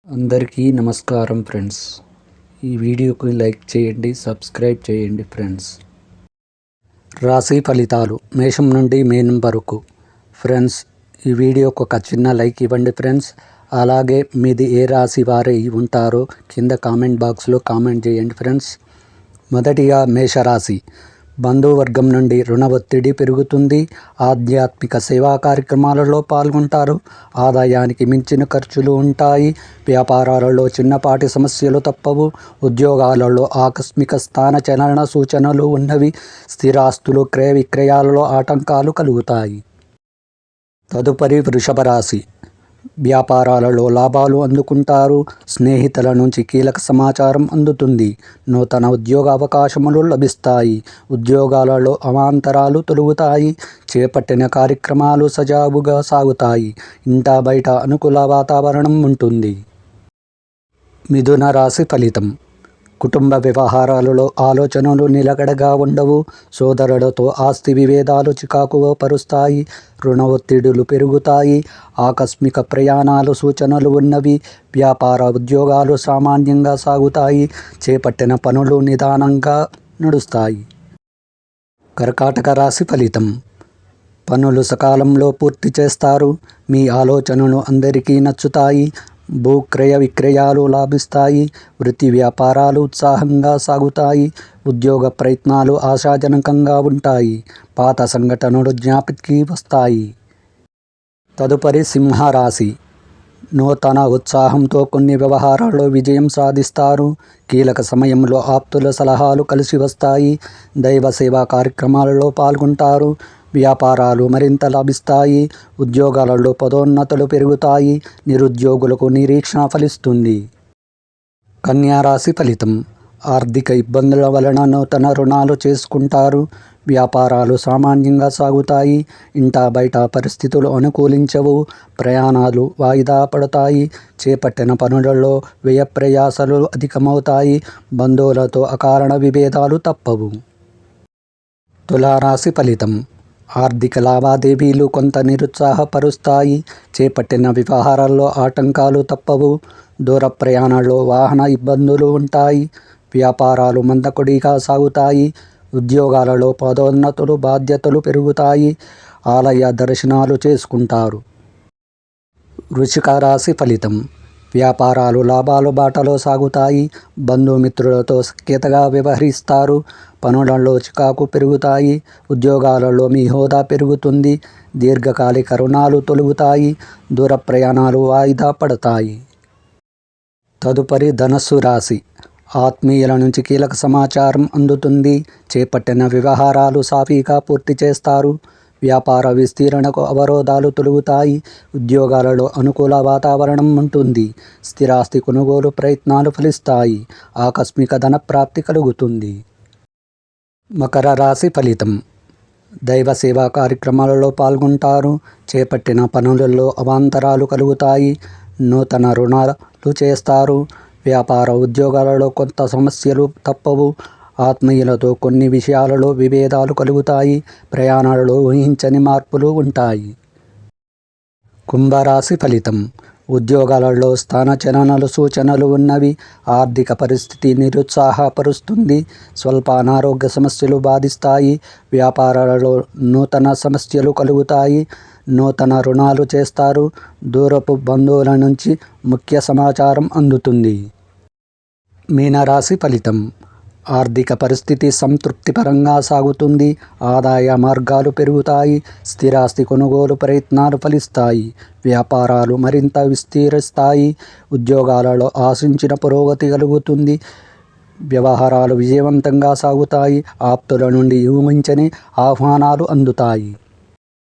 అందరికీ నమస్కారం ఫ్రెండ్స్. ఈ వీడియోకి లైక్ చేయండి, సబ్స్క్రైబ్ చేయండి ఫ్రెండ్స్. రాశి ఫలితాలు మేషం నుండి మీనం వరకు. ఫ్రెండ్స్, ఈ వీడియోకి ఒక చిన్న లైక్ ఇవ్వండి ఫ్రెండ్స్. అలాగే మీది ఏ రాశి వారే ఉంటారో కింద కామెంట్ బాక్స్లో కామెంట్ చేయండి ఫ్రెండ్స్. మొదటిగా మేషరాశి. బంధువర్గం నుండి రుణ ఒత్తిడి పెరుగుతుంది. ఆధ్యాత్మిక సేవా కార్యక్రమాలలో పాల్గొంటారు. ఆదాయానికి మించిన ఖర్చులు ఉంటాయి. వ్యాపారాలలో చిన్నపాటి సమస్యలు తప్పవు. ఉద్యోగాలలో ఆకస్మిక స్థాన చలన సూచనలు ఉన్నవి. స్థిరాస్తులు క్రయ విక్రయాలలో ఆటంకాలు కలుగుతాయి. తదుపరి వృషభ రాశి. వ్యాపారాలలో లాభాలు అందుకుంటారు. స్నేహితుల నుంచి కీలక సమాచారం అందుతుంది. నూతన ఉద్యోగ అవకాశములు లభిస్తాయి. ఉద్యోగాలలో అవాంతరాలు తొలగుతాయి. చేపట్టిన కార్యక్రమాలు సజావుగా సాగుతాయి. ఇంటా బయట అనుకూల వాతావరణం ఉంటుంది. మిథున రాశి ఫలితం. కుటుంబ వ్యవహారాలలో ఆలోచనలు నిలకడగా ఉండవు. సోదరులతో ఆస్తి విభేదాలు చికాకు పరుస్తాయి. రుణ ఒత్తిడులు పెరుగుతాయి. ఆకస్మిక ప్రయాణాలు సూచనలు ఉన్నవి. వ్యాపార ఉద్యోగాలు సామాన్యంగా సాగుతాయి. చేపట్టిన పనులు నిదానంగా నడుస్తాయి. కర్కాటక రాశి ఫలితం. పనులు సకాలంలో పూర్తి చేస్తారు. మీ ఆలోచనలు అందరికీ నచ్చుతాయి. భూ క్రయ విక్రయాలు లాభిస్తాయి. వృత్తి వ్యాపారాలు ఉత్సాహంగా సాగుతాయి. ఉద్యోగ ప్రయత్నాలు ఆశాజనకంగా ఉంటాయి. పాత సంఘటనలు జ్ఞాపకానికి వస్తాయి. తదుపరి సింహరాశి. నూతన ఉత్సాహంతో కొన్ని వ్యవహారాల్లో విజయం సాధిస్తారు. కీలక సమయంలో ఆప్తుల సలహాలు కలిసి వస్తాయి. దైవ సేవా కార్యక్రమాలలో పాల్గొంటారు. వ్యాపారాలు మరింత లాభిస్తాయి. ఉద్యోగాలలో పదోన్నతులు పెరుగుతాయి. నిరుద్యోగులకు నిరీక్షణ ఫలిస్తుంది. కన్యా రాశి ఫలితం. ఆర్థిక ఇబ్బందుల వలన నూతన రుణాలు చేసుకుంటారు. వ్యాపారాలు సామాన్యంగా సాగుతాయి. ఇంటా బయట పరిస్థితులు అనుకూలించవు. ప్రయాణాలు వాయిదా పడతాయి. చేపట్టిన పనులలో వ్యయ ప్రయాసాలు అధికమవుతాయి. బంధువులతో అకారణ విభేదాలు తప్పవు. తులారాశి ఫలితం. ఆర్థిక లావాదేవీలు కొంత నిరుత్సాహపరుస్తాయి. చేపట్టిన వ్యవహారాల్లో ఆటంకాలు తప్పవు. దూర ప్రయాణాల్లో వాహన ఇబ్బందులు ఉంటాయి. వ్యాపారాలు మందకొడిగా సాగుతాయి. ఉద్యోగాలలో పదోన్నతులు బాధ్యతలు పెరుగుతాయి. ఆలయ దర్శనాలు చేసుకుంటారు. వృశ్చిక రాశి ఫలితం. వ్యాపారాలు లాభాల బాటలో సాగుతాయి. బంధుమిత్రులతో సఖ్యతగా వ్యవహరిస్తారు. పనులలో చికాకు పెరుగుతాయి. ఉద్యోగాలలో మీ హోదా పెరుగుతుంది. దీర్ఘకాలిక రుణాలు తొలగుతాయి. దూర ప్రయాణాలు వాయిదా పడతాయి. తదుపరి ధనస్సు రాశి. ఆత్మీయుల నుంచి కీలక సమాచారం అందుతుంది. చేపట్టిన వ్యవహారాలు సాఫీగా పూర్తి చేస్తారు. వ్యాపార విస్తీరణకు అవరోధాలు తొలగుతాయి. ఉద్యోగాలలో అనుకూల వాతావరణం ఉంటుంది. స్థిరాస్తి కొనుగోలు ప్రయత్నాలు ఫలిస్తాయి. ఆకస్మిక ధన ప్రాప్తి కలుగుతుంది. మకర రాశి ఫలితం. దైవ సేవా కార్యక్రమాలలో పాల్గొంటారు. చేపట్టిన పనులలో అవాంతరాలు కలుగుతాయి. నూతన రుణాలు చేస్తారు. వ్యాపార ఉద్యోగాలలో కొంత సమస్యలు తప్పవు. ఆత్మీయులతో కొన్ని విషయాలలో విభేదాలు కలుగుతాయి. ప్రయాణాలలో ఊహించని మార్పులు ఉంటాయి. కుంభరాశి ఫలితం. ఉద్యోగాలలో స్థాన చలనాలు సూచనలు ఉన్నవి. ఆర్థిక పరిస్థితి నిరుత్సాహపరుస్తుంది. స్వల్ప అనారోగ్య సమస్యలు బాధిస్తాయి. వ్యాపారాలలో నూతన సమస్యలు కలుగుతాయి. నూతన రుణాలు చేస్తారు. దూరపు బంధువుల నుంచి ముఖ్య సమాచారం అందుతుంది. మీనరాశి ఫలితం. ఆర్థిక పరిస్థితి సంతృప్తికరంగా సాగుతుంది. ఆదాయ మార్గాలు పెరుగుతాయి. స్థిరాస్తి కొనుగోలు ప్రయత్నాలు ఫలిస్తాయి. వ్యాపారాలు మరింత విస్తరిస్తాయి. ఉద్యోగాలలో ఆశించిన పురోగతి కలుగుతుంది. వ్యవహారాలు విజయవంతంగా సాగుతాయి. ఆప్తుల నుండి ఊహించని ఆహ్వానాలు అందుతాయి.